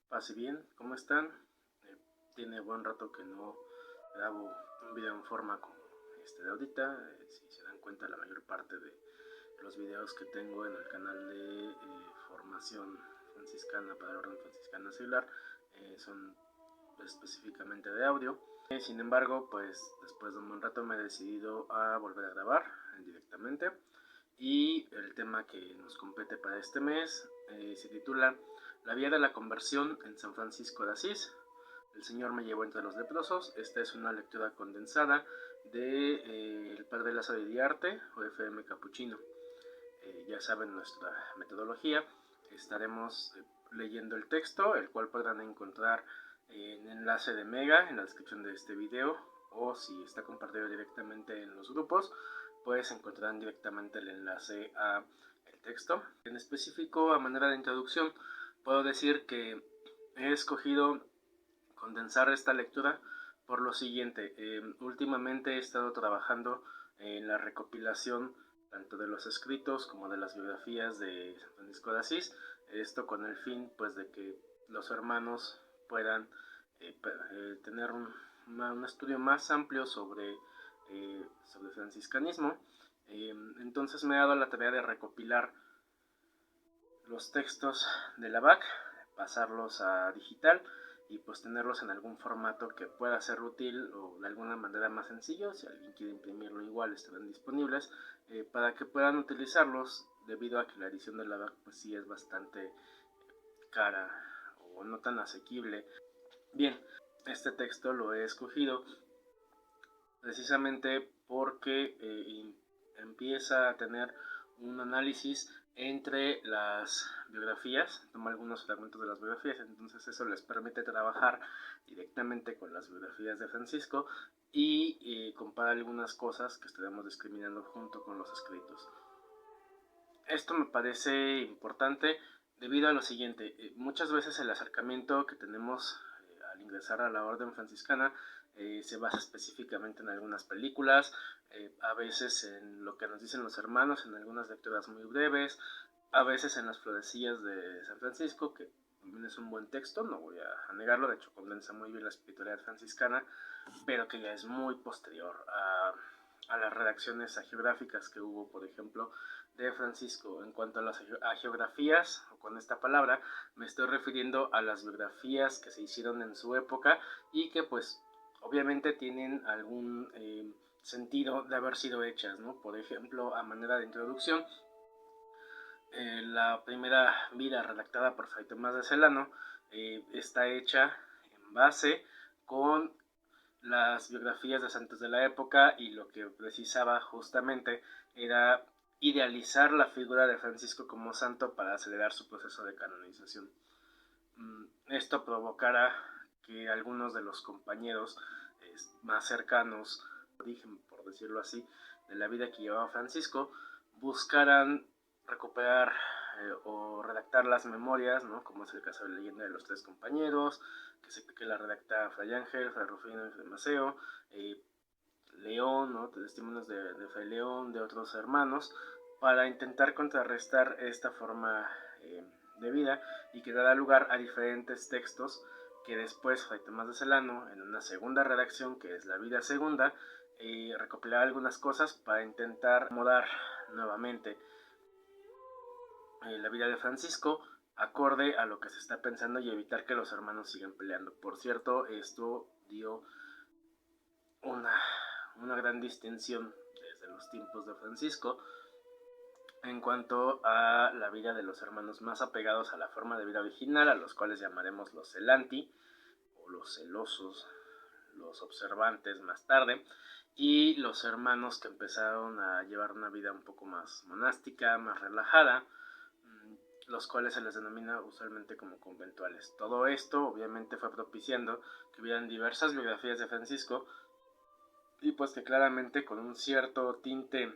Pase bien, ¿cómo están? Tiene buen rato que no grabo un video en forma como este de ahorita. Si se dan cuenta, la mayor parte de los videos que tengo en el canal de formación franciscana para la orden franciscana seglar son específicamente de audio. Sin embargo, pues después de un buen rato me he decidido a volver a grabar directamente. Y el tema que nos compete para este mes se titula La vía de la conversión en San Francisco de Asís. El Señor me llevó entre los leprosos. Esta es una lectura condensada de el Padre Lázaro Iriarte o FM Capuchino. Ya saben nuestra metodología. Estaremos leyendo el texto, el cual podrán encontrar en enlace de Mega en la descripción de este video, o si está compartido directamente en los grupos, pues encontrarán directamente el enlace a el texto. En específico, a manera de introducción, puedo decir que he escogido condensar esta lectura por lo siguiente. Últimamente he estado trabajando en la recopilación tanto de los escritos como de las biografías de San Francisco de Asís, esto con el fin pues de que los hermanos puedan tener un estudio más amplio sobre franciscanismo. Entonces me he dado la tarea de recopilar los textos de la BAC, pasarlos a digital y pues tenerlos en algún formato que pueda ser útil o de alguna manera más sencillo. Si alguien quiere imprimirlo, igual estarán disponibles para que puedan utilizarlos, debido a que la edición de la BAC pues sí es bastante cara o no tan asequible. Bien, este texto lo he escogido precisamente porque empieza a tener un análisis entre las biografías, toma algunos fragmentos de las biografías, entonces eso les permite trabajar directamente con las biografías de Francisco y compara algunas cosas que estaremos discriminando junto con los escritos. Esto me parece importante debido a lo siguiente: muchas veces el acercamiento que tenemos al ingresar a la orden franciscana se basa específicamente en algunas películas, a veces en lo que nos dicen los hermanos, en algunas lecturas muy breves, a veces en las florecillas de San Francisco, que también es un buen texto, no voy a negarlo, de hecho condensa muy bien la espiritualidad franciscana, pero que ya es muy posterior a las redacciones hagiográficas que hubo, por ejemplo, de Francisco. En cuanto a las hagiografías, o con esta palabra me estoy refiriendo a las biografías que se hicieron en su época y que pues obviamente tienen algún sentido de haber sido hechas, ¿no? Por ejemplo, a manera de introducción, la primera vida redactada por Fray Tomás de Celano está hecha en base con las biografías de santos de la época, y lo que precisaba justamente era idealizar la figura de Francisco como santo para acelerar su proceso de canonización. Esto provocará que algunos de los compañeros más cercanos, origen, por decirlo así, de la vida que llevaba Francisco, buscaran recuperar o redactar las memorias, ¿no? Como es el caso de la leyenda de los tres compañeros, que la redacta Fray Ángel, Fray Rufino y Fray Maceo, León, ¿no? Testimonios de Fray León, de otros hermanos, para intentar contrarrestar esta forma de vida, y que dará lugar a diferentes textos que después Fray Tomás de Celano, en una segunda redacción que es la vida segunda, recopilará algunas cosas para intentar acomodar nuevamente la vida de Francisco acorde a lo que se está pensando y evitar que los hermanos sigan peleando. Por cierto, esto dio una gran distinción desde los tiempos de Francisco en cuanto a la vida de los hermanos más apegados a la forma de vida original, a los cuales llamaremos los celanti o los celosos, los observantes más tarde, y los hermanos que empezaron a llevar una vida un poco más monástica, más relajada, los cuales se les denomina usualmente como conventuales. Todo esto obviamente fue propiciando que hubieran diversas biografías de Francisco, y pues que claramente con un cierto tinte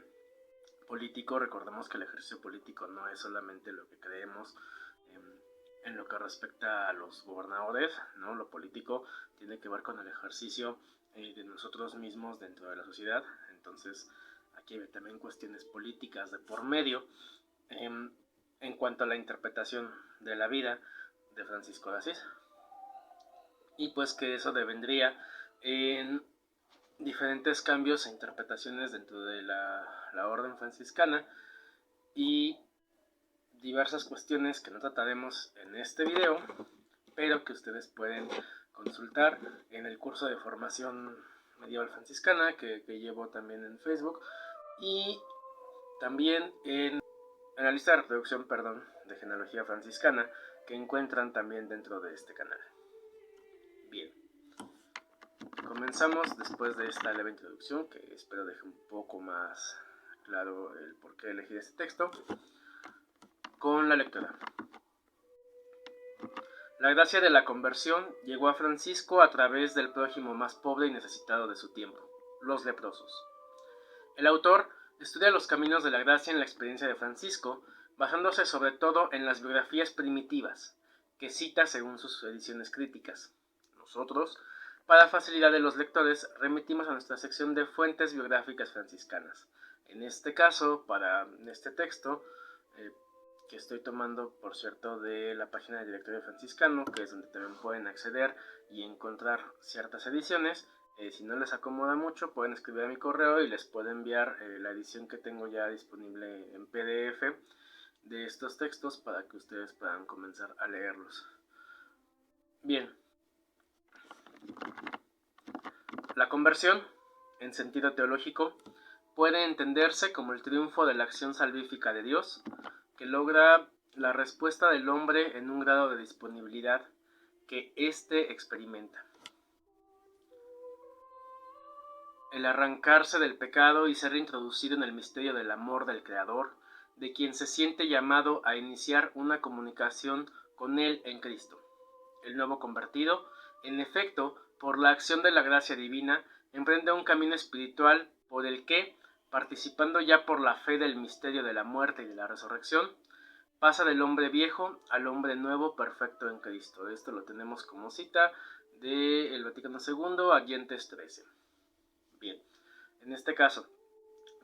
político. Recordemos que el ejercicio político no es solamente lo que creemos en lo que respecta a los gobernadores, ¿no? Lo político tiene que ver con el ejercicio de nosotros mismos dentro de la sociedad. Entonces aquí hay también cuestiones políticas de por medio. En cuanto a la interpretación de la vida, de Francisco de Asís. Y pues que eso devendría en diferentes cambios e interpretaciones dentro de la orden franciscana y diversas cuestiones que no trataremos en este video, pero que ustedes pueden consultar en el curso de formación medieval franciscana que llevo también en Facebook, y también en la lista de reproducción, de genealogía franciscana, que encuentran también dentro de este canal. Bien, comenzamos después de esta leve introducción, que espero deje un poco más claro el por qué elegir este texto, con la lectura. La gracia de la conversión llegó a Francisco a través del prójimo más pobre y necesitado de su tiempo, los leprosos. El autor estudia los caminos de la gracia en la experiencia de Francisco, basándose sobre todo en las biografías primitivas, que cita según sus ediciones críticas. Nosotros, para facilidad de los lectores, remitimos a nuestra sección de fuentes biográficas franciscanas. En este caso, para este texto, que estoy tomando, por cierto, de la página del Directorio Franciscano, que es donde también pueden acceder y encontrar ciertas ediciones. Si no les acomoda mucho, pueden escribir a mi correo y les puedo enviar la edición que tengo ya disponible en PDF de estos textos para que ustedes puedan comenzar a leerlos. Bien. La conversión, en sentido teológico, puede entenderse como el triunfo de la acción salvífica de Dios, que logra la respuesta del hombre en un grado de disponibilidad que éste experimenta. El arrancarse del pecado y ser introducido en el misterio del amor del Creador, de quien se siente llamado a iniciar una comunicación con Él en Cristo. El nuevo convertido, en efecto, por la acción de la gracia divina, emprende un camino espiritual por el que, participando ya por la fe del misterio de la muerte y de la resurrección, pasa del hombre viejo al hombre nuevo perfecto en Cristo. Esto lo tenemos como cita del Vaticano II, Agentes 13. Bien, en este caso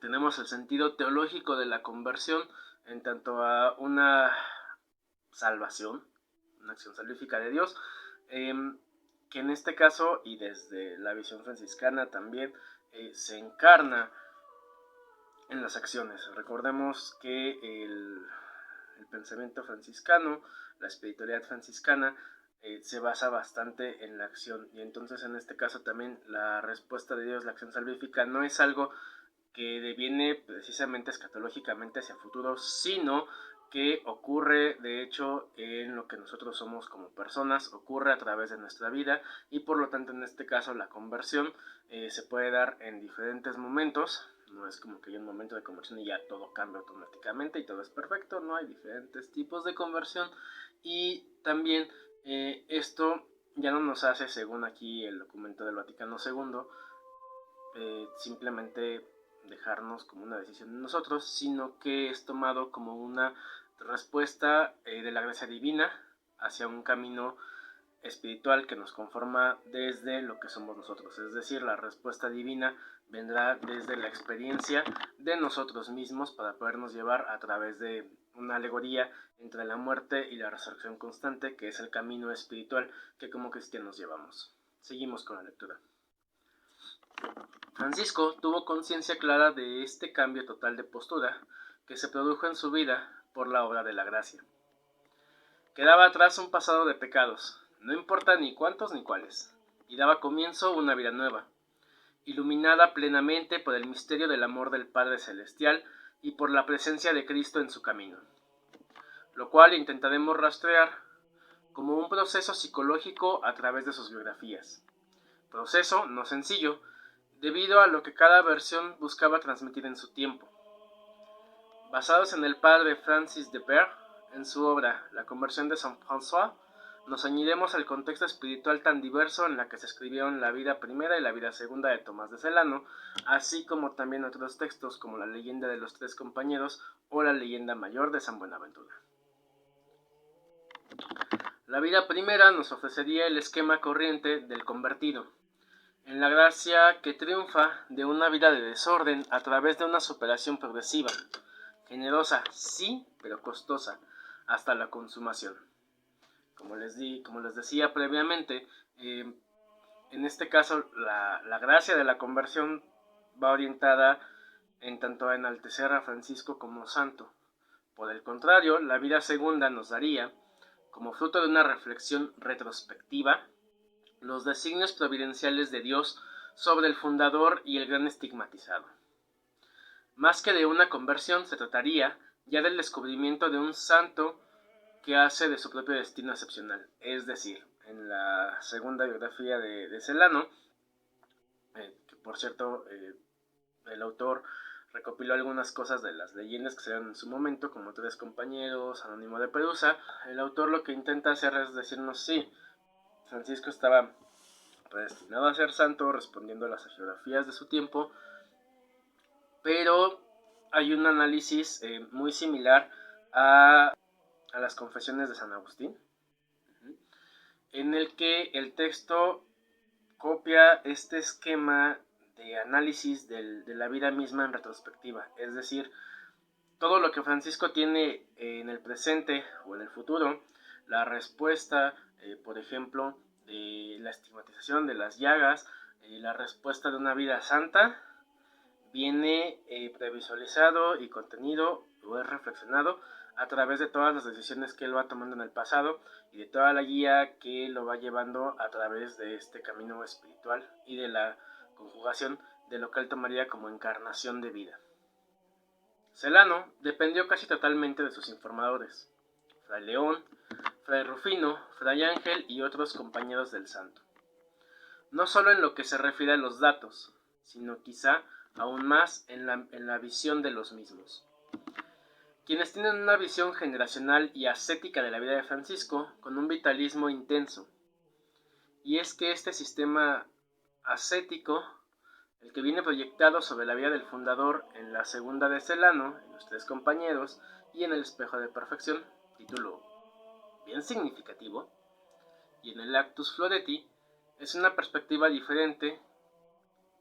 tenemos el sentido teológico de la conversión en tanto a una salvación, una acción salvífica de Dios, que en este caso, y desde la visión franciscana también, se encarna en las acciones. Recordemos que el pensamiento franciscano, la espiritualidad franciscana, se basa bastante en la acción, y entonces en este caso también la respuesta de Dios, la acción salvífica, no es algo que deviene precisamente escatológicamente hacia futuro, sino que ocurre de hecho en lo que nosotros somos como personas, ocurre a través de nuestra vida, y por lo tanto en este caso la conversión se puede dar en diferentes momentos. No es como que hay un momento de conversión y ya todo cambia automáticamente y todo es perfecto, no, hay diferentes tipos de conversión, y también esto ya no nos hace, según aquí el documento del Vaticano II, simplemente dejarnos como una decisión de nosotros, sino que es tomado como una respuesta de la gracia divina hacia un camino espiritual que nos conforma desde lo que somos nosotros. Es decir, la respuesta divina vendrá desde la experiencia de nosotros mismos para podernos llevar a través de una alegoría entre la muerte y la resurrección constante, que es el camino espiritual que como cristianos llevamos. Seguimos con la lectura. Francisco tuvo conciencia clara de este cambio total de postura que se produjo en su vida por la obra de la gracia. Quedaba atrás un pasado de pecados, no importa ni cuántos ni cuáles, y daba comienzo una vida nueva, iluminada plenamente por el misterio del amor del Padre Celestial y por la presencia de Cristo en su camino, lo cual intentaremos rastrear como un proceso psicológico a través de sus biografías. Proceso no sencillo, debido a lo que cada versión buscaba transmitir en su tiempo. Basados en el padre Francis de Berg, en su obra La conversión de Saint François, nos añadimos al contexto espiritual tan diverso en la que se escribieron la vida primera y la vida segunda de Tomás de Celano, así como también otros textos como la leyenda de los tres compañeros o la leyenda mayor de San Buenaventura. La vida primera nos ofrecería el esquema corriente del convertido, en la gracia que triunfa de una vida de desorden a través de una superación progresiva, generosa, sí, pero costosa, hasta la consumación. como les decía previamente, en este caso la gracia de la conversión va orientada en tanto a enaltecer a Francisco como santo. Por el contrario, la vida segunda nos daría, como fruto de una reflexión retrospectiva, los designios providenciales de Dios sobre el fundador y el gran estigmatizado. Más que de una conversión, se trataría ya del descubrimiento de un santo que hace de su propio destino excepcional. Es decir, en la segunda biografía de Celano, que por cierto el autor recopiló algunas cosas de las leyendas que se dieron en su momento, como Tres Compañeros, Anónimo de Perusa. El autor lo que intenta hacer es decirnos, sí, Francisco estaba predestinado a ser santo, respondiendo a las geografías de su tiempo, pero hay un análisis muy similar a las confesiones de San Agustín, en el que el texto copia este esquema de análisis de la vida misma en retrospectiva, es decir, todo lo que Francisco tiene en el presente o en el futuro, la respuesta, por ejemplo, de la estigmatización de las llagas, la respuesta de una vida santa, viene previsualizado y contenido o es reflexionado a través de todas las decisiones que él va tomando en el pasado y de toda la guía que lo va llevando a través de este camino espiritual y de la conjugación de lo que él tomaría como encarnación de vida. Celano dependió casi totalmente de sus informadores, Fray León, Fray Rufino, Fray Ángel y otros compañeros del santo. No solo en lo que se refiere a los datos, sino quizá aún más en la visión de los mismos. Quienes tienen una visión generacional y ascética de la vida de Francisco con un vitalismo intenso. Y es que este sistema ascético, el que viene proyectado sobre la vida del fundador en la segunda de Celano, en Los Tres Compañeros y en El Espejo de Perfección, título bien significativo, y en el Actus Floreti, es una perspectiva diferente,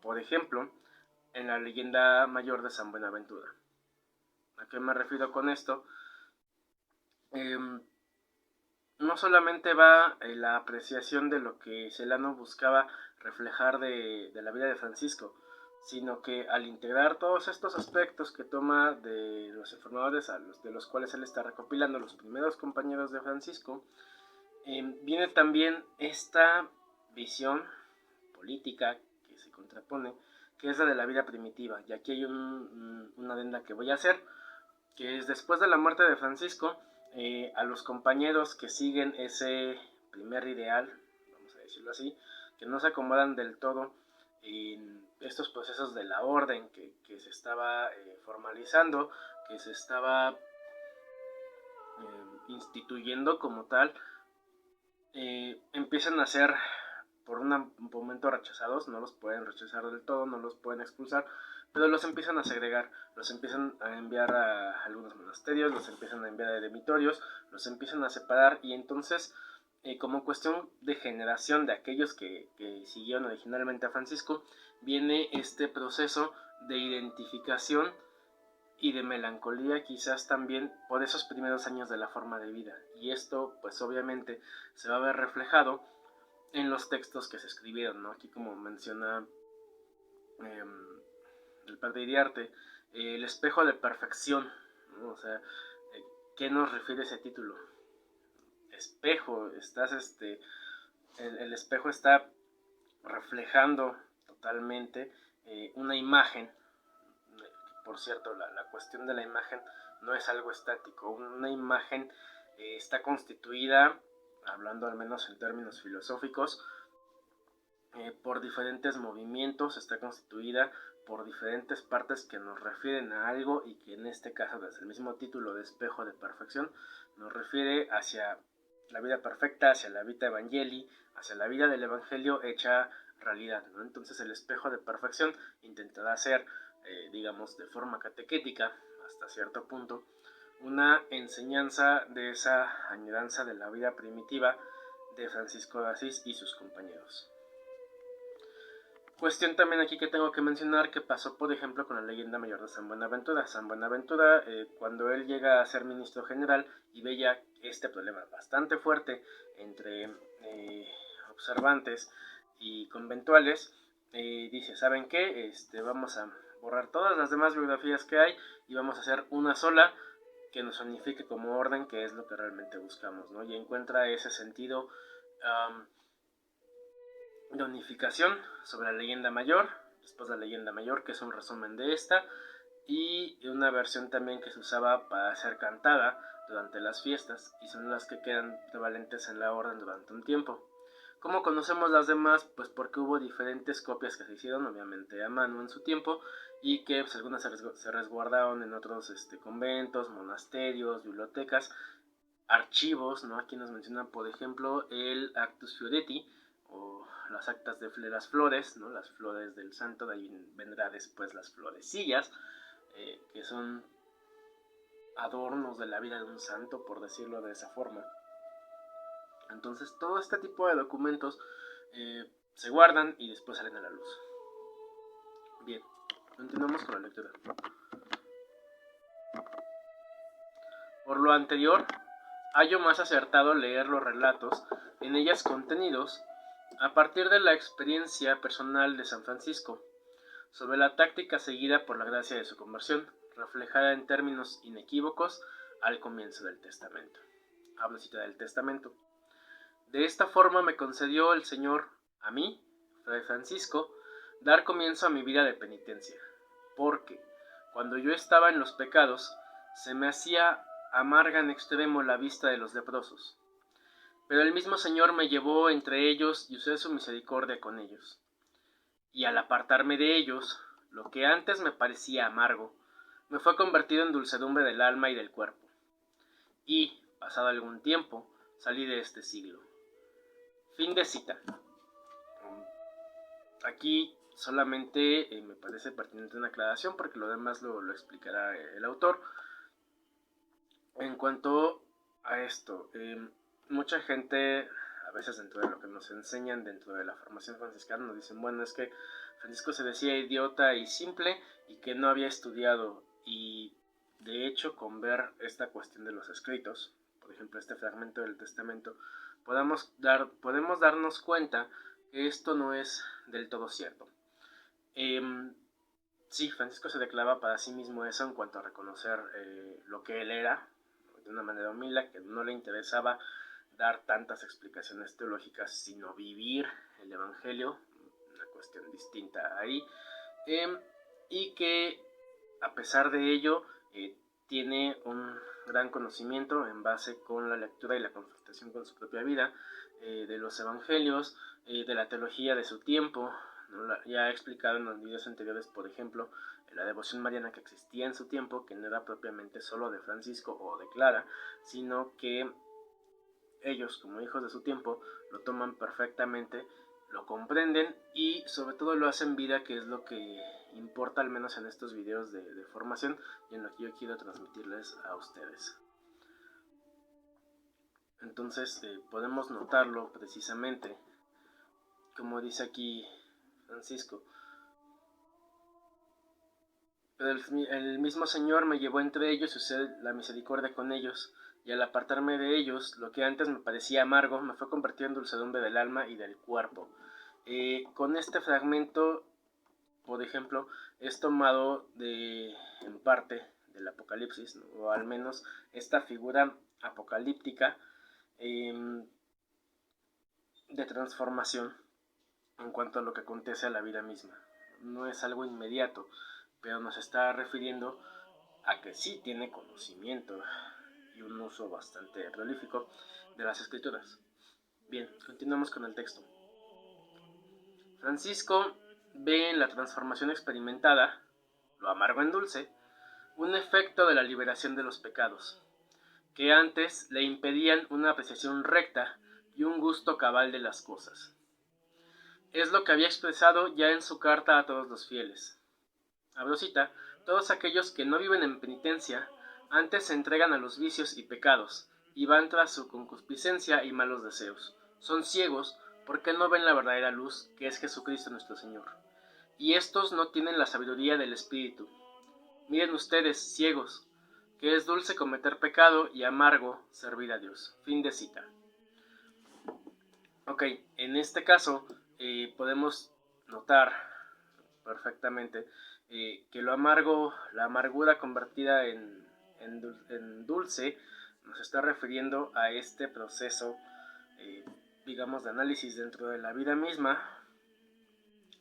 por ejemplo, en la leyenda mayor de San Buenaventura. ¿A qué me refiero con esto? No solamente va la apreciación de lo que Celano buscaba reflejar de la vida de Francisco, sino que al integrar todos estos aspectos que toma de los informadores de los cuales él está recopilando, los primeros compañeros de Francisco, viene también esta visión política que se contrapone, que es la de la vida primitiva. Y aquí hay una adenda que voy a hacer, que es después de la muerte de Francisco, a los compañeros que siguen ese primer ideal, vamos a decirlo así, que no se acomodan del todo en estos procesos de la orden que se estaba formalizando, que se estaba instituyendo como tal, empiezan a ser por un momento rechazados, no los pueden rechazar del todo, no los pueden expulsar, pero los empiezan a segregar, los empiezan a enviar a algunos monasterios, los empiezan a enviar a eremitorios, los empiezan a separar y entonces como cuestión de generación de aquellos que siguieron originalmente a Francisco, viene este proceso de identificación y de melancolía quizás también por esos primeros años de la forma de vida, y esto pues obviamente se va a ver reflejado en los textos que se escribieron, ¿no? Aquí como menciona el padre Iriarte, el espejo de perfección, ¿no? O sea, ¿qué nos refiere ese título? Espejo, el espejo está reflejando totalmente una imagen. Por cierto, la cuestión de la imagen no es algo estático. Una imagen está constituida, hablando al menos en términos filosóficos, por diferentes movimientos, está constituida por diferentes partes que nos refieren a algo y que en este caso, desde el mismo título de espejo de perfección, nos refiere hacia la vida perfecta, hacia la vita evangelii, hacia la vida del evangelio hecha realidad, ¿no? Entonces el espejo de perfección intentará ser, digamos, de forma catequética, hasta cierto punto, una enseñanza de esa añoranza de la vida primitiva de Francisco de Asís y sus compañeros. Cuestión también aquí que tengo que mencionar que pasó, por ejemplo, con la leyenda mayor de San Buenaventura. San Buenaventura, cuando él llega a ser ministro general y veía este problema bastante fuerte entre observantes y conventuales, dice, ¿saben qué? Vamos a borrar todas las demás biografías que hay y vamos a hacer una sola que nos unifique como orden, que es lo que realmente buscamos, ¿no? Y encuentra ese sentido de unificación sobre la leyenda mayor, después la leyenda mayor, que es un resumen de esta, y una versión también que se usaba para ser cantada durante las fiestas, y son las que quedan prevalentes en la orden durante un tiempo. ¿Cómo conocemos las demás? Pues porque hubo diferentes copias que se hicieron, obviamente a mano en su tiempo, y que pues, algunas se resguardaron en otros conventos, monasterios, bibliotecas, archivos, ¿no? Aquí nos mencionan, por ejemplo, el Actus Fioretti, o las actas de las flores, ¿no? Las flores del santo, de ahí vendrá después las florecillas, que son adornos de la vida de un santo, por decirlo de esa forma. Entonces todo este tipo de documentos se guardan y después salen a la luz. Bien, continuamos con la lectura. Por lo anterior, hallo más acertado leer los relatos en ellas contenidos a partir de la experiencia personal de San Francisco, sobre la táctica seguida por la gracia de su conversión, reflejada en términos inequívocos al comienzo del testamento. Hablo cita del testamento. De esta forma me concedió el Señor a mí, Fray Francisco, dar comienzo a mi vida de penitencia, porque, cuando yo estaba en los pecados, se me hacía amarga en extremo la vista de los leprosos. Pero el mismo Señor me llevó entre ellos y usé su misericordia con ellos. Y al apartarme de ellos, lo que antes me parecía amargo, me fue convertido en dulcedumbre del alma y del cuerpo. Y, pasado algún tiempo, salí de este siglo. Fin de cita. Aquí solamente me parece pertinente una aclaración, porque lo demás lo explicará el autor. En cuanto a esto, mucha gente, a veces dentro de lo que nos enseñan dentro de la formación franciscana, nos dicen, bueno, es que Francisco se decía idiota y simple y que no había estudiado. Y de hecho, con ver esta cuestión de los escritos, por ejemplo este fragmento del testamento, podemos darnos cuenta que esto no es del todo cierto. Sí, Francisco se declaraba para sí mismo eso en cuanto a reconocer lo que él era, de una manera humilde, que no le interesaba dar tantas explicaciones teológicas, sino vivir el Evangelio, una cuestión distinta ahí, y que a pesar de ello tiene un gran conocimiento en base con la lectura y la confrontación con su propia vida, de los Evangelios, de la teología de su tiempo. Ya he explicado en los videos anteriores, por ejemplo, la devoción mariana que existía en su tiempo, que no era propiamente solo de Francisco o de Clara, sino que ellos, como hijos de su tiempo, lo toman perfectamente, lo comprenden y sobre todo lo hacen vida, que es lo que importa, al menos en estos videos de formación y en lo que yo quiero transmitirles a ustedes. Entonces podemos notarlo precisamente, como dice aquí Francisco. Pero el mismo Señor me llevó entre ellos y usé la misericordia con ellos, y al apartarme de ellos, lo que antes me parecía amargo, me fue convertido en dulcedumbre del alma y del cuerpo. Con este fragmento, por ejemplo, es tomado en parte del Apocalipsis, ¿no? O al menos esta figura apocalíptica de transformación en cuanto a lo que acontece a la vida misma. No es algo inmediato, pero nos está refiriendo a que sí tiene conocimiento y un uso bastante prolífico de las escrituras. Bien, continuamos con el texto. Francisco ve en la transformación experimentada, lo amargo en dulce, un efecto de la liberación de los pecados, que antes le impedían una apreciación recta y un gusto cabal de las cosas. Es lo que había expresado ya en su carta a todos los fieles. Abro cita: todos aquellos que no viven en penitencia, antes se entregan a los vicios y pecados, y van tras su concupiscencia y malos deseos. Son ciegos, porque no ven la verdadera luz, que es Jesucristo nuestro Señor. Y estos no tienen la sabiduría del Espíritu. Miren ustedes, ciegos, que es dulce cometer pecado y amargo servir a Dios. Fin de cita. Ok, en este caso podemos notar perfectamente que lo amargo, la amargura convertida en dulce, nos está refiriendo a este proceso, digamos, de análisis dentro de la vida misma,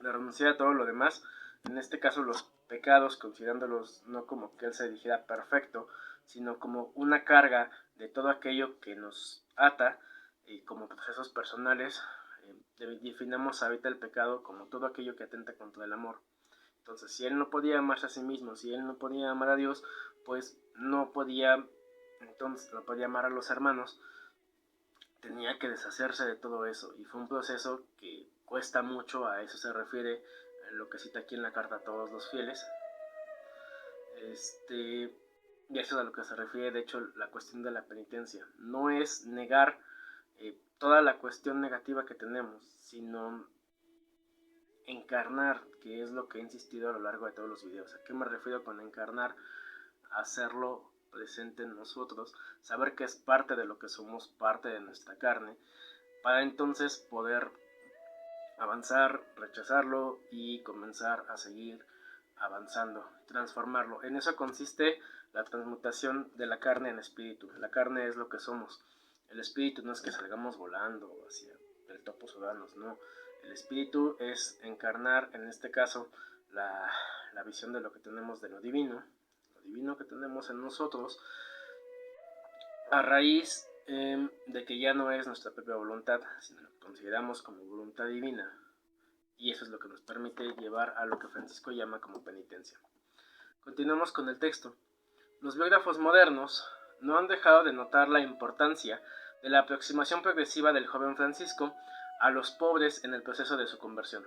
de renunciar a todo lo demás, en este caso los pecados, considerándolos no como que él se dijera perfecto, sino como una carga de todo aquello que nos ata, como procesos personales. Definamos ahorita el pecado como todo aquello que atenta contra el amor. Entonces, si él no podía amarse a sí mismo, si él no podía amar a Dios, pues no podía amar a los hermanos. Tenía que deshacerse de todo eso, y fue un proceso que cuesta mucho. A eso se refiere lo que cita aquí en la carta a todos los fieles. Y eso es a lo que se refiere, de hecho, la cuestión de la penitencia. No es negar toda la cuestión negativa que tenemos, sino encarnar, que es lo que he insistido a lo largo de todos los videos. ¿A qué me refiero con encarnar? Hacerlo presente en nosotros, saber que es parte de lo que somos, parte de nuestra carne, para entonces poder avanzar, rechazarlo y comenzar a seguir avanzando, transformarlo. En eso consiste la transmutación de la carne en espíritu. La carne es lo que somos. El espíritu no es que salgamos volando hacia el topo sudanos, no. El espíritu es encarnar, en este caso, la visión de lo que tenemos de lo divino que tenemos en nosotros, a raíz de que ya no es nuestra propia voluntad, sino lo que consideramos como voluntad divina. Y eso es lo que nos permite llevar a lo que Francisco llama como penitencia. Continuamos con el texto. Los biógrafos modernos no han dejado de notar la importancia de la aproximación progresiva del joven Francisco a los pobres en el proceso de su conversión.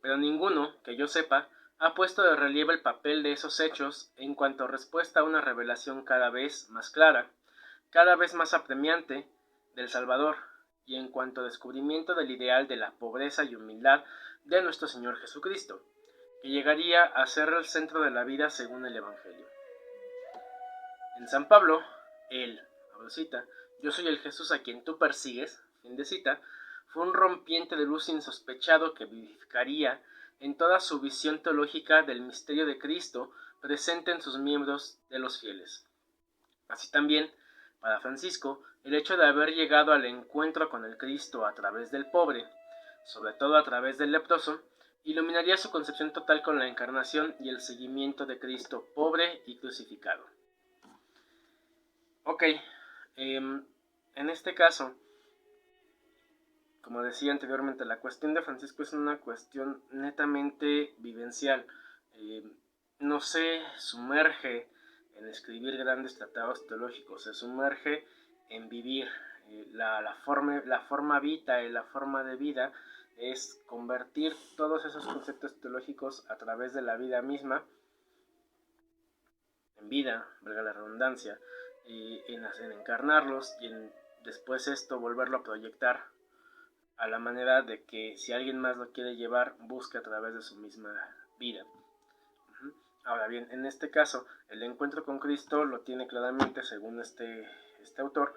Pero ninguno, que yo sepa, ha puesto de relieve el papel de esos hechos en cuanto a respuesta a una revelación cada vez más clara, cada vez más apremiante, del Salvador, y en cuanto a descubrimiento del ideal de la pobreza y humildad de nuestro Señor Jesucristo, que llegaría a ser el centro de la vida según el Evangelio. En San Pablo, él, yo soy el Jesús a quien tú persigues, fin de cita, fue un rompiente de luz insospechado que vivificaría en toda su visión teológica del misterio de Cristo presente en sus miembros de los fieles. Así también, para Francisco, el hecho de haber llegado al encuentro con el Cristo a través del pobre, sobre todo a través del leproso, iluminaría su concepción total con la encarnación y el seguimiento de Cristo pobre y crucificado. Ok, en este caso, como decía anteriormente, la cuestión de Francisco es una cuestión netamente vivencial. No se sumerge en escribir grandes tratados teológicos, se sumerge en vivir. La forma vita y la forma de vida es convertir todos esos conceptos teológicos a través de la vida misma en vida, valga la redundancia, en encarnarlos y en después esto volverlo a proyectar a la manera de que si alguien más lo quiere llevar, busque a través de su misma vida. Ahora bien, en este caso, el encuentro con Cristo lo tiene claramente, según este autor.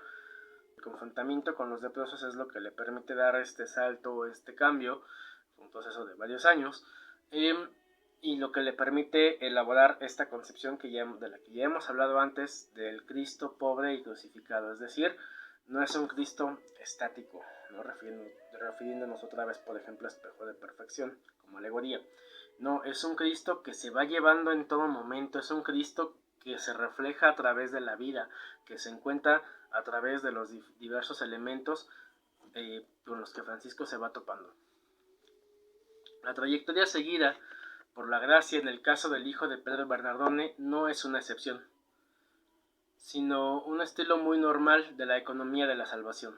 El confrontamiento con los leprosos es lo que le permite dar este salto, este cambio, un proceso de varios años, y lo que le permite elaborar esta concepción de la que ya hemos hablado antes, del Cristo pobre y crucificado. Es decir, no es un Cristo estático, ¿no? refiriéndonos otra vez, por ejemplo, a espejo de perfección, como alegoría. No, es un Cristo que se va llevando en todo momento, es un Cristo que se refleja a través de la vida, que se encuentra a través de los diversos elementos con los que Francisco se va topando. La trayectoria seguida por la gracia en el caso del hijo de Pedro Bernardone no es una excepción, sino un estilo muy normal de la economía de la salvación.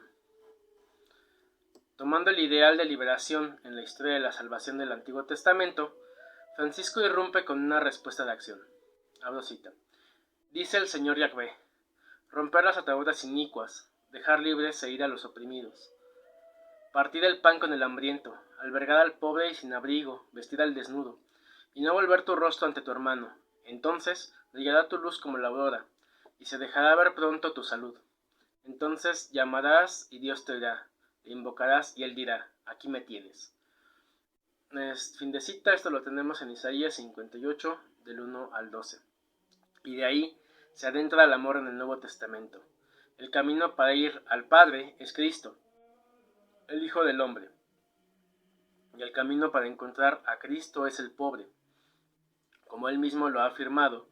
Tomando el ideal de liberación en la historia de la salvación del Antiguo Testamento, Francisco irrumpe con una respuesta de acción. Abro cita. Dice el Señor Yahvé: romper las ataduras inicuas, dejar libres e ir a los oprimidos. Partir el pan con el hambriento, albergar al pobre y sin abrigo, vestir al desnudo, y no volver tu rostro ante tu hermano. Entonces brillará tu luz como la aurora, y se dejará ver pronto tu salud. Entonces llamarás y Dios te oirá, le invocarás y él dirá, aquí me tienes. Fin de cita, esto lo tenemos en Isaías 58, del 1 al 12. Y de ahí se adentra el amor en el Nuevo Testamento. El camino para ir al Padre es Cristo, el Hijo del Hombre. Y el camino para encontrar a Cristo es el pobre, como él mismo lo ha afirmado,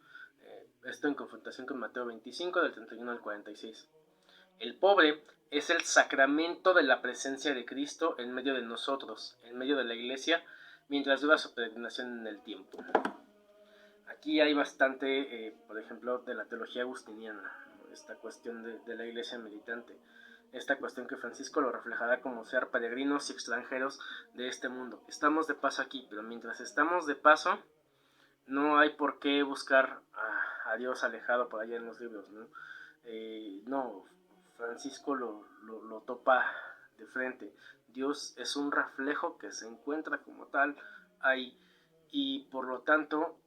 esto en confrontación con Mateo 25, del 31 al 46. El pobre es el sacramento de la presencia de Cristo en medio de nosotros, en medio de la iglesia, mientras dura su peregrinación en el tiempo. Aquí hay bastante, por ejemplo, de la teología agustiniana, esta cuestión de la iglesia militante, esta cuestión que Francisco lo reflejará como ser peregrinos y extranjeros de este mundo. Estamos de paso aquí, pero mientras estamos de paso, no hay por qué buscar a Dios alejado por allá en los libros, ¿no? No, Francisco lo topa de frente. Dios es un reflejo que se encuentra como tal ahí, y por lo tanto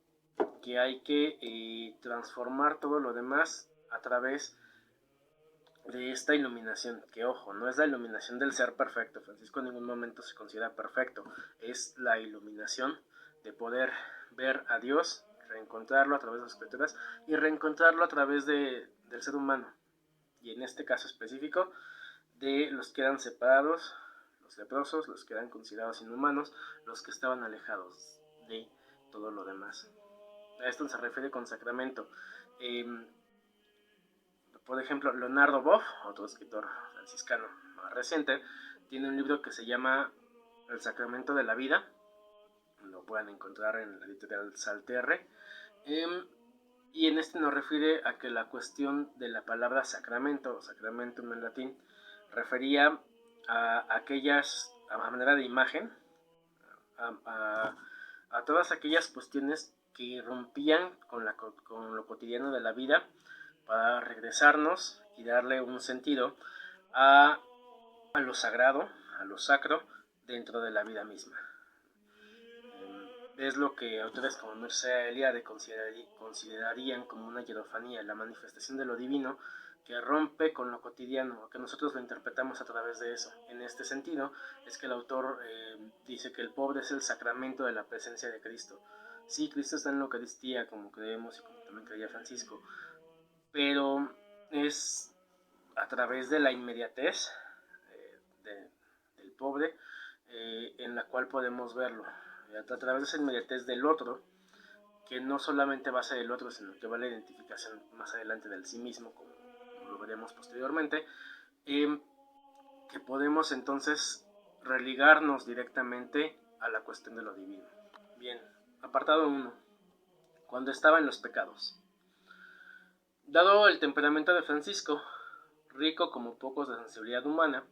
que hay que transformar todo lo demás a través de esta iluminación, que ojo, no es la iluminación del ser perfecto. Francisco en ningún momento se considera perfecto, es la iluminación de poder ver a Dios, reencontrarlo a través de las escrituras y reencontrarlo a través del ser humano, y en este caso específico de los que eran separados, los leprosos, los que eran considerados inhumanos, los que estaban alejados de todo lo demás. A esto se refiere con sacramento. Por ejemplo, Leonardo Boff, otro escritor franciscano más reciente, tiene un libro que se llama El Sacramento de la Vida. Lo pueden encontrar en la editorial Salterre. Y en este nos refiere a que la cuestión de la palabra sacramento, sacramentum en latín, refería a aquellas, a manera de imagen, a todas aquellas cuestiones que rompían con lo cotidiano de la vida, para regresarnos y darle un sentido a lo sagrado, a lo sacro, dentro de la vida misma. Es lo que autores como Mircea Eliade considerarían como una hierofanía, la manifestación de lo divino que rompe con lo cotidiano, que nosotros lo interpretamos a través de eso. En este sentido es que el autor dice que el pobre es el sacramento de la presencia de Cristo. Sí, Cristo está en la Eucaristía, como creemos y como también creía Francisco, pero es a través de la inmediatez del pobre, en la cual podemos verlo, a través de esa inmediatez del otro, que no solamente va a ser el otro, sino que va a la identificación más adelante del sí mismo, como lo veremos posteriormente, que podemos entonces religarnos directamente a la cuestión de lo divino. Bien, apartado 1. Cuando estaba en los pecados. Dado el temperamento de Francisco, rico como pocos de sensibilidad humana,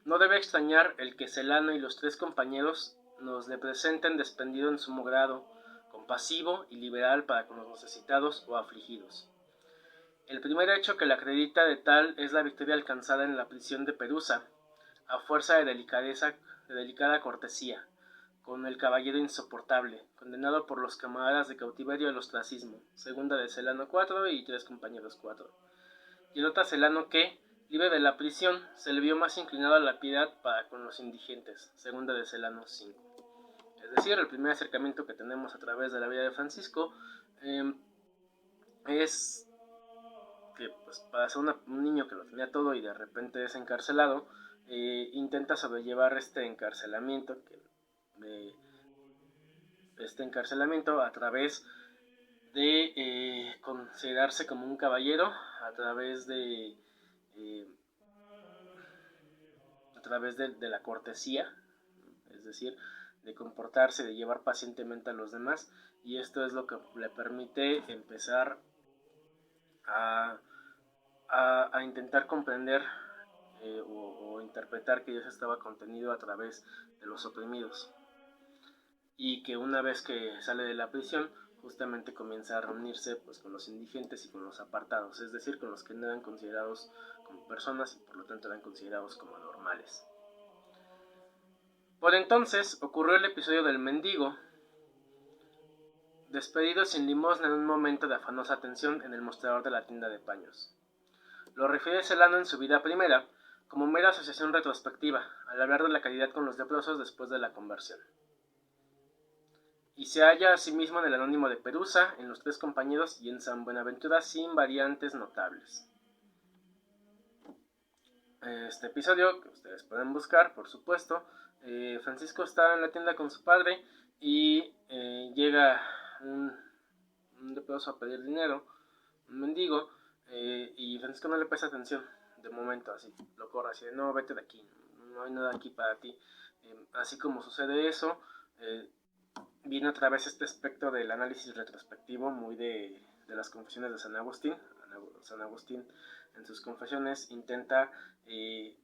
no debe extrañar el que Celano y los 3 compañeros nos le presenten despendido en sumo grado, compasivo y liberal para con los necesitados o afligidos. El primer hecho que le acredita de tal es la victoria alcanzada en la prisión de Perusa, a fuerza de delicada cortesía, con el caballero insoportable, condenado por los camaradas de cautiverio al ostracismo, segunda de Celano 4 y 3 compañeros 4. Y el otro Celano que, libre de la prisión, se le vio más inclinado a la piedad para con los indigentes, segunda de Celano 5. Es decir, el primer acercamiento que tenemos a través de la vida de Francisco es que, pues, para ser un niño que lo tenía todo y de repente es encarcelado, intenta sobrellevar este encarcelamiento a través de considerarse como un caballero, a través de la cortesía, es decir, de comportarse, de llevar pacientemente a los demás, y esto es lo que le permite empezar a intentar comprender o interpretar que Dios estaba contenido a través de los oprimidos, y que una vez que sale de la prisión justamente comienza a reunirse, pues, con los indigentes y con los apartados, es decir, con los que no eran considerados como personas y por lo tanto eran considerados como normales. Por entonces ocurrió el episodio del mendigo, despedido sin limosna en un momento de afanosa atención en el mostrador de la tienda de paños. Lo refiere Celano en su Vida Primera como mera asociación retrospectiva, al hablar de la caridad con los leprosos después de la conversión. Y se halla asimismo en el Anónimo de Perusa, en Los Tres Compañeros y en San Buenaventura sin variantes notables. Este episodio, que ustedes pueden buscar, por supuesto, Francisco está en la tienda con su padre y llega un leproso a pedir dinero, un mendigo, y Francisco no le presta atención de momento, así lo corre, así de no, vete de aquí, no hay nada aquí para ti. Así como sucede eso, viene otra vez este aspecto del análisis retrospectivo muy de las confesiones de San Agustín. San Agustín en sus confesiones intenta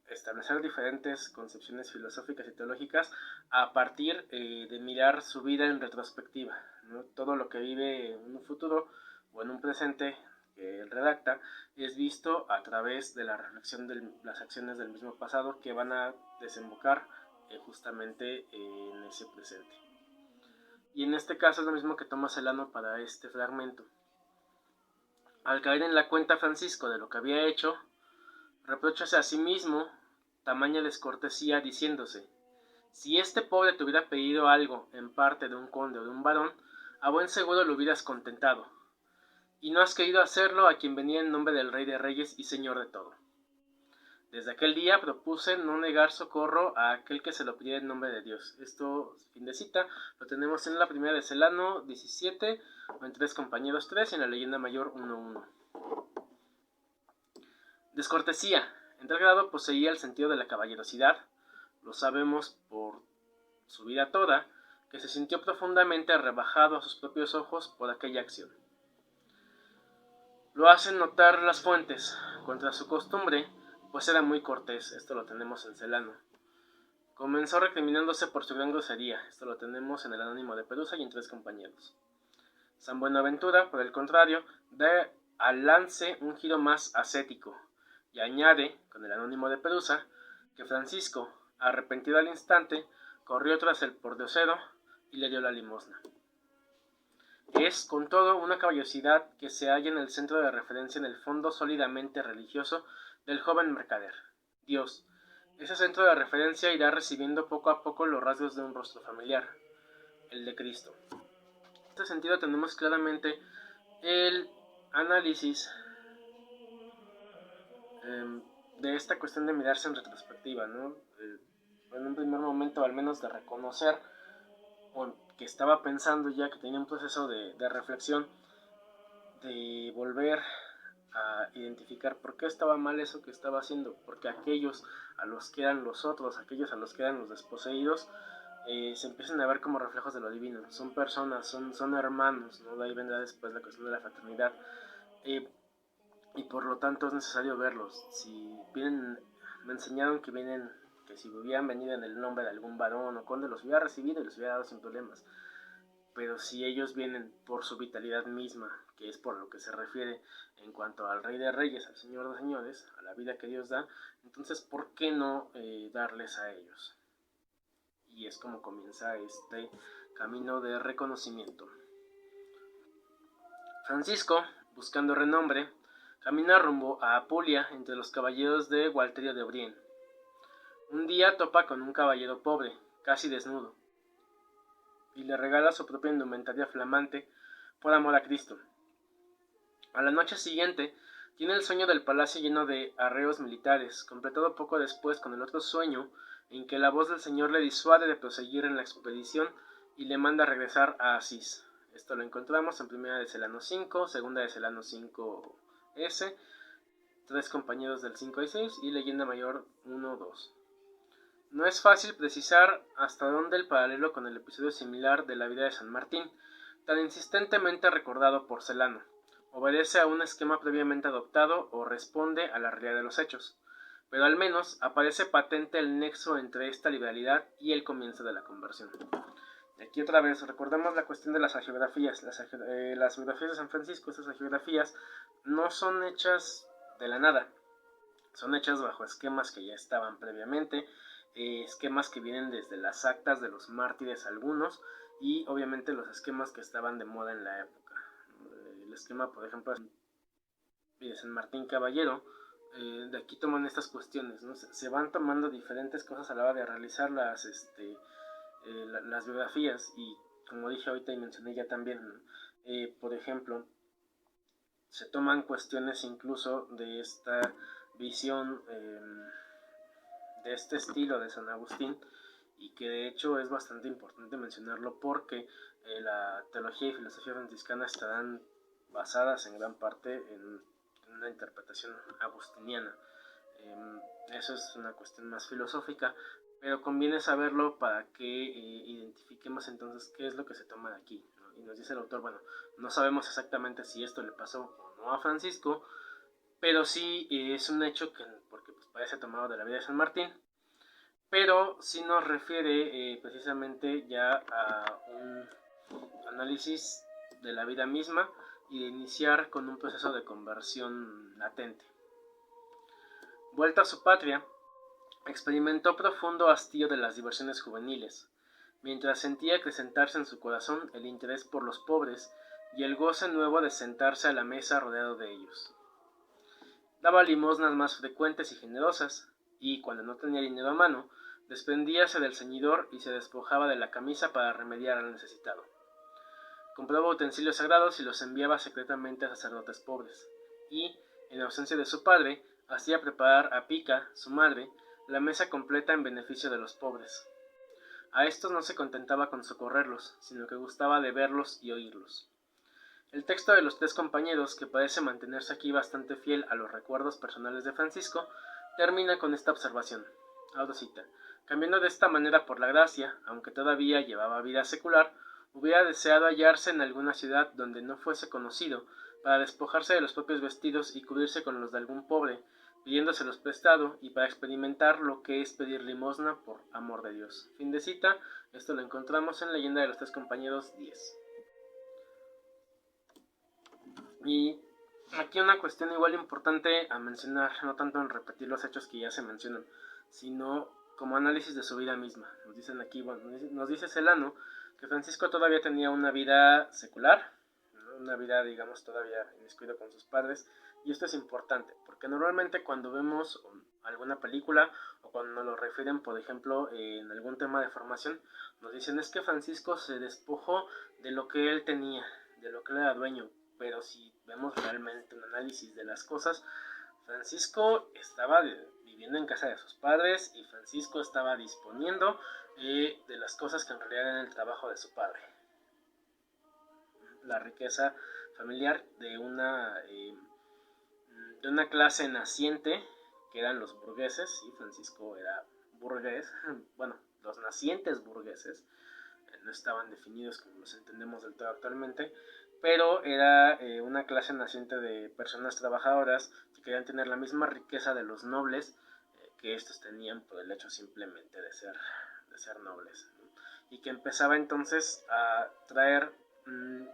establecer diferentes concepciones filosóficas y teológicas a partir de mirar su vida en retrospectiva, ¿no? Todo lo que vive en un futuro o en un presente que él redacta es visto a través de la reflexión de las acciones del mismo pasado que van a desembocar justamente en ese presente. Y en este caso es lo mismo que toma Celano para este fragmento. Al caer en la cuenta Francisco de lo que había hecho, reprochase a sí mismo tamaña descortesía, diciéndose: si este pobre te hubiera pedido algo en parte de un conde o de un varón, a buen seguro lo hubieras contentado, y no has querido hacerlo a quien venía en nombre del Rey de Reyes y Señor de todo. Desde aquel día propuse no negar socorro a aquel que se lo pidiera en nombre de Dios. Esto, fin de cita, lo tenemos en la primera de Celano 17, o en Tres Compañeros 3 y en la Leyenda Mayor 1.1. Descortesía. En tal grado poseía el sentido de la caballerosidad, lo sabemos por su vida toda, que se sintió profundamente rebajado a sus propios ojos por aquella acción. Lo hacen notar las fuentes, contra su costumbre, pues era muy cortés. Esto lo tenemos en Celano. Comenzó recriminándose por su gran grosería. Esto lo tenemos en el Anónimo de Perusa y en Tres Compañeros. San Buenaventura, por el contrario, da al lance un giro más ascético y añade, con el Anónimo de Perusa, que Francisco, arrepentido al instante, corrió tras el pordiosero y le dio la limosna. Es, con todo, una caballerosidad que se halla en el centro de referencia en el fondo sólidamente religioso del joven mercader, Dios. Ese centro de referencia irá recibiendo poco a poco los rasgos de un rostro familiar, el de Cristo. En este sentido tenemos claramente el análisis de esta cuestión de mirarse en retrospectiva, ¿no? En un primer momento al menos de reconocer que estaba pensando ya, que tenía un proceso de reflexión, de volver a identificar por qué estaba mal eso que estaba haciendo, porque aquellos a los que eran los otros, aquellos a los que eran los desposeídos, se empiezan a ver como reflejos de lo divino. Son personas, son hermanos, ¿no? De ahí vendrá después la cuestión de la fraternidad. Y por lo tanto es necesario verlos. Si vienen, me enseñaron que vienen, que si hubieran venido en el nombre de algún varón o conde, los hubiera recibido y los hubiera dado sin problemas. Pero si ellos vienen por su vitalidad misma, que es por lo que se refiere en cuanto al Rey de Reyes, al Señor de Señores, a la vida que Dios da, entonces ¿por qué no darles a ellos? Y es como comienza este camino de reconocimiento. Francisco, buscando renombre, camina rumbo a Apulia entre los caballeros de Gualterio de Brienne. Un día topa con un caballero pobre, casi desnudo, y le regala su propia indumentaria flamante por amor a Cristo. A la noche siguiente, tiene el sueño del palacio lleno de arreos militares, completado poco después con el otro sueño en que la voz del Señor le disuade de proseguir en la expedición y le manda regresar a Asís. Esto lo encontramos en Primera de Celano 5, Segunda de Celano 5S, Tres Compañeros del 5 y 6 y Leyenda Mayor 1-2. No es fácil precisar hasta dónde el paralelo con el episodio similar de la vida de San Martín, tan insistentemente recordado por Celano, obedece a un esquema previamente adoptado o responde a la realidad de los hechos, pero al menos aparece patente el nexo entre esta liberalidad y el comienzo de la conversión. Aquí otra vez, recordemos la cuestión de las hagiografías. Las biografías de San Francisco, estas hagiografías, no son hechas de la nada, son hechas bajo esquemas que ya estaban previamente, esquemas que vienen desde las actas de los mártires algunos, y obviamente los esquemas que estaban de moda en la época. El esquema, por ejemplo, de San Martín Caballero, de aquí toman estas cuestiones, ¿no? Se van tomando diferentes cosas a la hora de realizar las biografías, y como dije ahorita y mencioné ya también, ¿no? Por ejemplo, se toman cuestiones incluso de esta visión, de este estilo de San Agustín, y que de hecho es bastante importante mencionarlo porque la teología y filosofía franciscana estarán basadas en gran parte en una interpretación agustiniana. Eso es una cuestión más filosófica, pero conviene saberlo para que identifiquemos entonces qué es lo que se toma de aquí, ¿no? Y nos dice el autor, bueno, no sabemos exactamente si esto le pasó o no a Francisco, pero sí es un hecho que, porque pues, parece tomado de la vida de San Martín, pero sí nos refiere precisamente ya a un análisis de la vida misma y de iniciar con un proceso de conversión latente. Vuelta a su patria, experimentó profundo hastío de las diversiones juveniles, mientras sentía acrecentarse en su corazón el interés por los pobres y el goce nuevo de sentarse a la mesa rodeado de ellos. Daba limosnas más frecuentes y generosas, y cuando no tenía dinero a mano, desprendíase del ceñidor y se despojaba de la camisa para remediar al necesitado. Compraba utensilios sagrados y los enviaba secretamente a sacerdotes pobres, y, en ausencia de su padre, hacía preparar a Pica, su madre, la mesa completa en beneficio de los pobres. A estos no se contentaba con socorrerlos, sino que gustaba de verlos y oírlos. El texto de los tres compañeros, que parece mantenerse aquí bastante fiel a los recuerdos personales de Francisco, termina con esta observación. Ahora cita: cambiando de esta manera por la gracia, aunque todavía llevaba vida secular, hubiera deseado hallarse en alguna ciudad donde no fuese conocido, para despojarse de los propios vestidos y cubrirse con los de algún pobre, pidiéndoselos prestado, y para experimentar lo que es pedir limosna por amor de Dios. Fin de cita. Esto lo encontramos en Leyenda de los Tres Compañeros 10. Y aquí una cuestión igual importante a mencionar, no tanto en repetir los hechos que ya se mencionan, sino como análisis de su vida misma. Nos dicen aquí, bueno, nos dice Celano que Francisco todavía tenía una vida secular, ¿no? Una vida, digamos, todavía inmiscuido con sus padres, y esto es importante, porque normalmente cuando vemos alguna película o cuando nos lo refieren, por ejemplo, en algún tema de formación, nos dicen es que Francisco se despojó de lo que él tenía, de lo que él era dueño. Pero si vemos realmente un análisis de las cosas, Francisco estaba viviendo en casa de sus padres, y Francisco estaba disponiendo de las cosas que en realidad eran el trabajo de su padre. La riqueza familiar de una clase naciente, que eran los burgueses, y Francisco era burgués, bueno, los nacientes burgueses, no estaban definidos como los entendemos del todo actualmente, pero era una clase naciente de personas trabajadoras que querían tener la misma riqueza de los nobles que estos tenían por el hecho simplemente de ser nobles, ¿no? Y que empezaba entonces a traer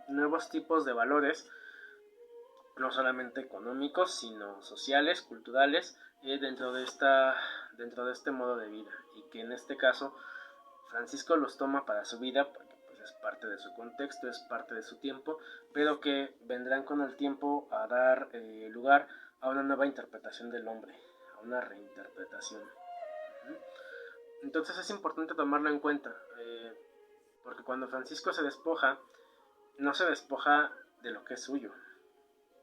nuevos tipos de valores, no solamente económicos, sino sociales, culturales, dentro de este modo de vida, y que en este caso Francisco los toma para su vida, porque pues, es parte de su contexto, es parte de su tiempo, pero que vendrán con el tiempo a dar lugar a una nueva interpretación del hombre, a una reinterpretación. Entonces es importante tomarlo en cuenta, porque cuando Francisco se despoja, no se despoja de lo que es suyo,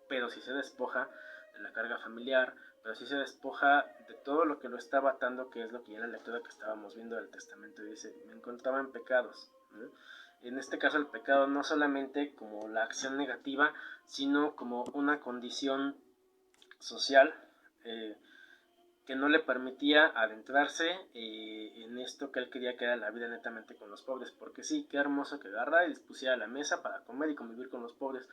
pero sí se despoja de la carga familiar, pero sí se despoja de todo lo que lo estaba atando, que es lo que ya en la lectura que estábamos viendo del testamento dice: me encontraba en pecados, ¿no? En este caso el pecado no solamente como la acción negativa, sino como una condición social que no le permitía adentrarse en esto que él quería, que era la vida netamente con los pobres, porque sí, qué hermoso que agarra y dispusiera la mesa para comer y convivir con los pobres,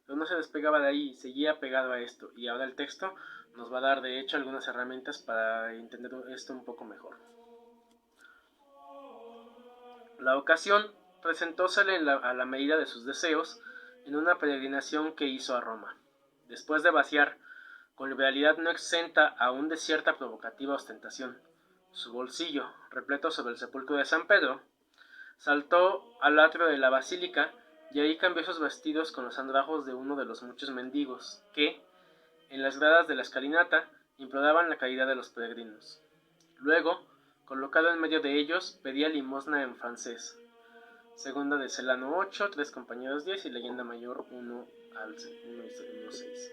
pero no se despegaba de ahí, seguía pegado a esto, y ahora el texto nos va a dar de hecho algunas herramientas para entender esto un poco mejor. La ocasión presentósele a la medida de sus deseos en una peregrinación que hizo a Roma. Después de vaciar, con liberalidad no exenta aún de cierta provocativa ostentación, su bolsillo repleto sobre el sepulcro de San Pedro, saltó al atrio de la basílica y ahí cambió sus vestidos con los andrajos de uno de los muchos mendigos que, en las gradas de la escalinata, imploraban la caridad de los peregrinos. Luego, colocado en medio de ellos, pedía limosna en francés. Segunda de Celano 8, Tres compañeros 10 y Leyenda Mayor 1 al 6.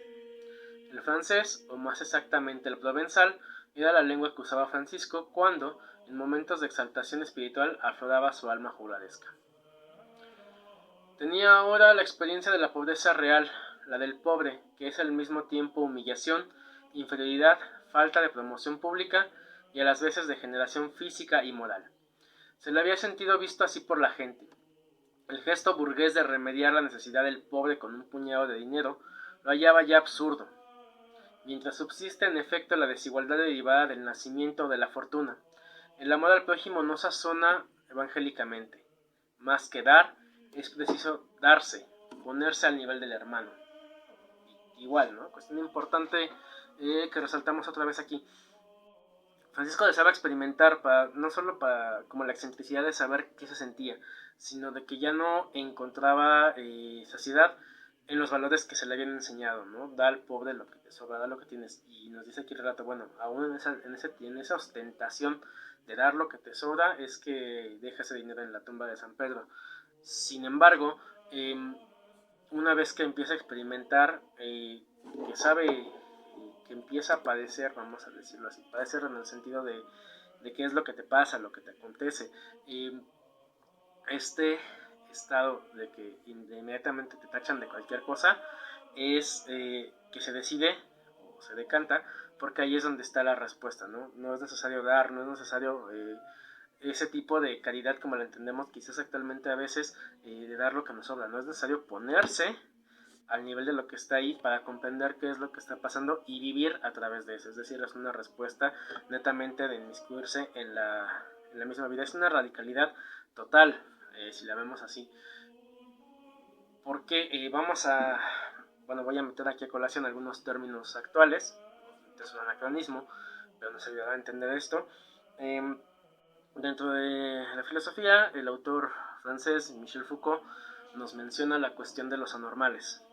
El francés, o más exactamente el provenzal, era la lengua que usaba Francisco cuando, en momentos de exaltación espiritual, afloraba su alma juglaresca. Tenía ahora la experiencia de la pobreza real, la del pobre, que es al mismo tiempo humillación, inferioridad, falta de promoción pública y a las veces degeneración física y moral. Se le había sentido visto así por la gente. El gesto burgués de remediar la necesidad del pobre con un puñado de dinero lo hallaba ya absurdo. Mientras subsiste en efecto la desigualdad derivada del nacimiento o de la fortuna, el amor al prójimo no sazona evangélicamente. Más que dar, es preciso darse, ponerse al nivel del hermano. Igual, ¿no? Cuestión importante que resaltamos otra vez aquí. Francisco deseaba experimentar, no solo para como la excentricidad de saber qué se sentía, sino de que ya no encontraba saciedad en los valores que se le habían enseñado, ¿no? Da al pobre lo que te sobra, da lo que tienes. Y nos dice aquí el relato, bueno, aún en esa ostentación de dar lo que te sobra es que deja ese dinero en la tumba de San Pedro. Sin embargo, una vez que empieza a experimentar, que sabe, que empieza a padecer, vamos a decirlo así, padecer en el sentido de qué es lo que te pasa, lo que te acontece. Este estado de que inmediatamente te tachan de cualquier cosa es que se decide o se decanta, porque ahí es donde está la respuesta, ¿no? No es necesario dar, no es necesario ese tipo de caridad como la entendemos quizás actualmente a veces, de dar lo que nos sobra. No es necesario ponerse al nivel de lo que está ahí para comprender qué es lo que está pasando y vivir a través de eso. Es decir, es una respuesta netamente de inmiscuirse en la misma vida. Es una radicalidad total, si la vemos así. Porque voy a meter aquí a colación algunos términos actuales. Es un anacronismo, pero nos ayudará a entender esto. Dentro de la filosofía, el autor francés Michel Foucault nos menciona la cuestión de los anormales.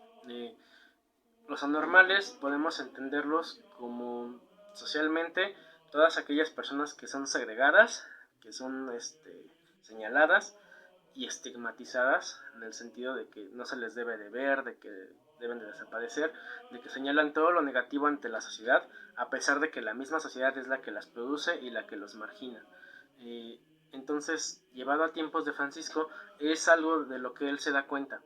Los anormales podemos entenderlos como socialmente todas aquellas personas que son segregadas, que son señaladas y estigmatizadas, en el sentido de que no se les debe de ver, de que deben de desaparecer, de que señalan todo lo negativo ante la sociedad, a pesar de que la misma sociedad es la que las produce y la que los margina. Entonces, llevado a tiempos de Francisco, es algo de lo que él se da cuenta.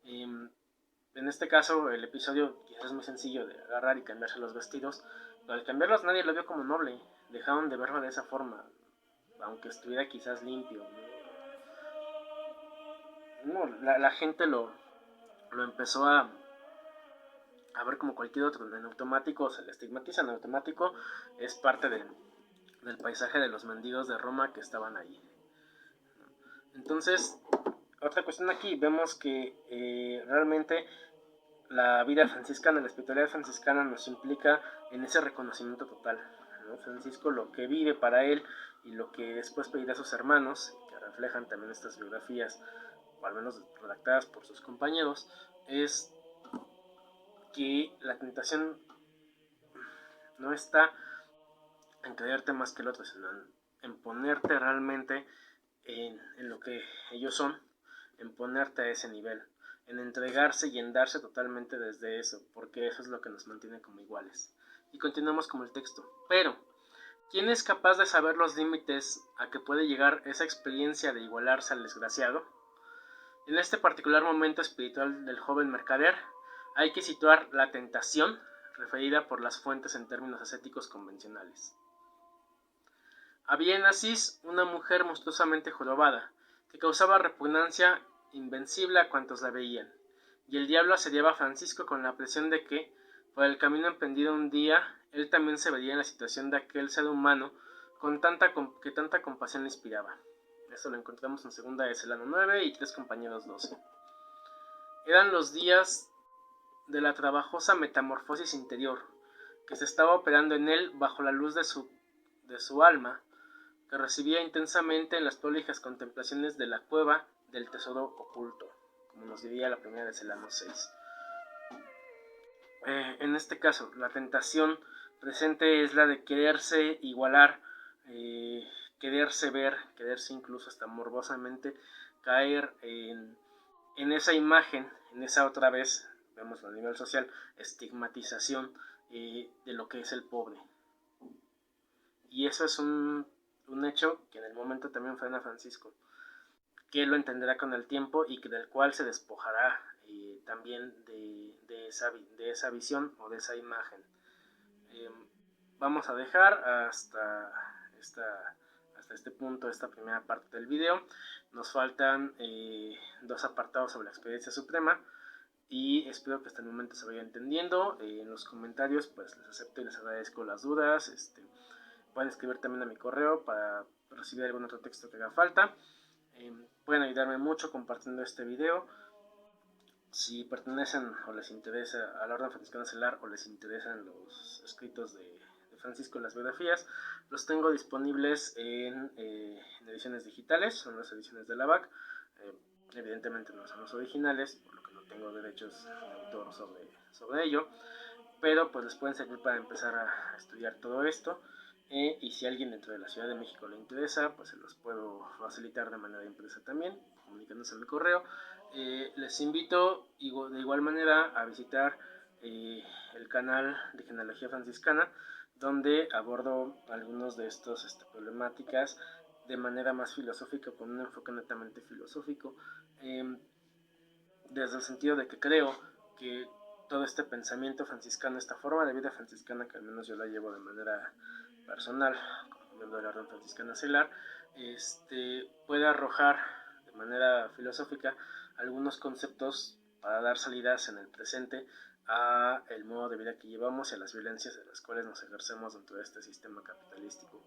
En este caso, el episodio quizás es muy sencillo de agarrar y cambiarse los vestidos, pero al cambiarlos nadie lo vio como noble, dejaron de verlo de esa forma, aunque estuviera quizás limpio. La gente lo empezó a ver como cualquier otro. En automático se le estigmatiza, en automático es parte del paisaje de los mendigos de Roma que estaban ahí. Entonces, otra cuestión aquí, vemos que realmente la vida franciscana, la espiritualidad franciscana nos implica en ese reconocimiento total, ¿no? Francisco, lo que vive para él y lo que después pedirá a sus hermanos, que reflejan también estas biografías, o al menos redactadas por sus compañeros, es que la tentación no está en creerte más que el otro, sino en ponerte realmente en lo que ellos son, en ponerte a ese nivel, en entregarse y en darse totalmente desde eso, porque eso es lo que nos mantiene como iguales. Y continuamos como el texto. Pero, ¿quién es capaz de saber los límites a que puede llegar esa experiencia de igualarse al desgraciado? En este particular momento espiritual del joven mercader, hay que situar la tentación referida por las fuentes en términos ascéticos convencionales. Había en Asís una mujer monstruosamente jorobada, que causaba repugnancia invencible a cuantos la veían, y el diablo asediaba a Francisco con la presión de que, por el camino emprendido un día, él también se vería en la situación de aquel ser humano que tanta compasión le inspiraba. Esto lo encontramos en segunda de Celano 9 y Tres compañeros 12. Eran los días de la trabajosa metamorfosis interior, que se estaba operando en él bajo la luz de su alma, que recibía intensamente en las prolijas contemplaciones de la cueva del tesoro oculto, como nos diría la primera de Celano 6. En este caso, la tentación presente es la de quererse igualar, quererse ver, quererse incluso hasta morbosamente caer en esa imagen, en esa otra vez, vemos a nivel social, estigmatización de lo que es el pobre. Y eso es un hecho que en el momento también frena Francisco, que lo entenderá con el tiempo y que del cual se despojará también de esa visión o de esa imagen. Vamos a dejar hasta este punto esta primera parte del video. Nos faltan 2 apartados sobre la experiencia suprema y espero que hasta el momento se vaya entendiendo. En los comentarios pues les acepto y les agradezco las dudas. Pueden escribir también a mi correo para recibir algún otro texto que haga falta. Pueden ayudarme mucho compartiendo este video. Si pertenecen o les interesa a la Orden Franciscana Celar o les interesan los escritos de Francisco en las biografías, los tengo disponibles en ediciones digitales, son las ediciones de la BAC. Evidentemente no son los originales, por lo que no tengo derechos de autor sobre ello, pero pues les pueden servir para empezar a estudiar todo esto. Y si a alguien dentro de la Ciudad de México le interesa, pues se los puedo facilitar de manera impresa también, comunicándose al correo. Les invito de igual manera a visitar el canal de Genealogía Franciscana, donde abordo algunos de estas problemáticas de manera más filosófica, con un enfoque netamente filosófico, desde el sentido de que creo que todo este pensamiento franciscano, esta forma de vida franciscana, que al menos yo la llevo de manera personal, como miembro de la Orden Franciscana Celar, puede arrojar de manera filosófica algunos conceptos para dar salidas en el presente a el modo de vida que llevamos y a las violencias de las cuales nos ejercemos dentro de este sistema capitalístico.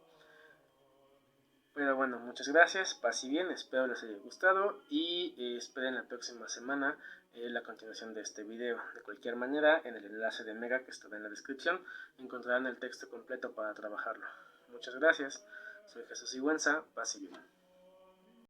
Pero bueno, muchas gracias, paz y bien, espero les haya gustado y esperen la próxima semana la continuación de este video. De cualquier manera, en el enlace de Mega que está en la descripción, encontrarán el texto completo para trabajarlo. Muchas gracias, soy Jesús Sigüenza, paz y bien.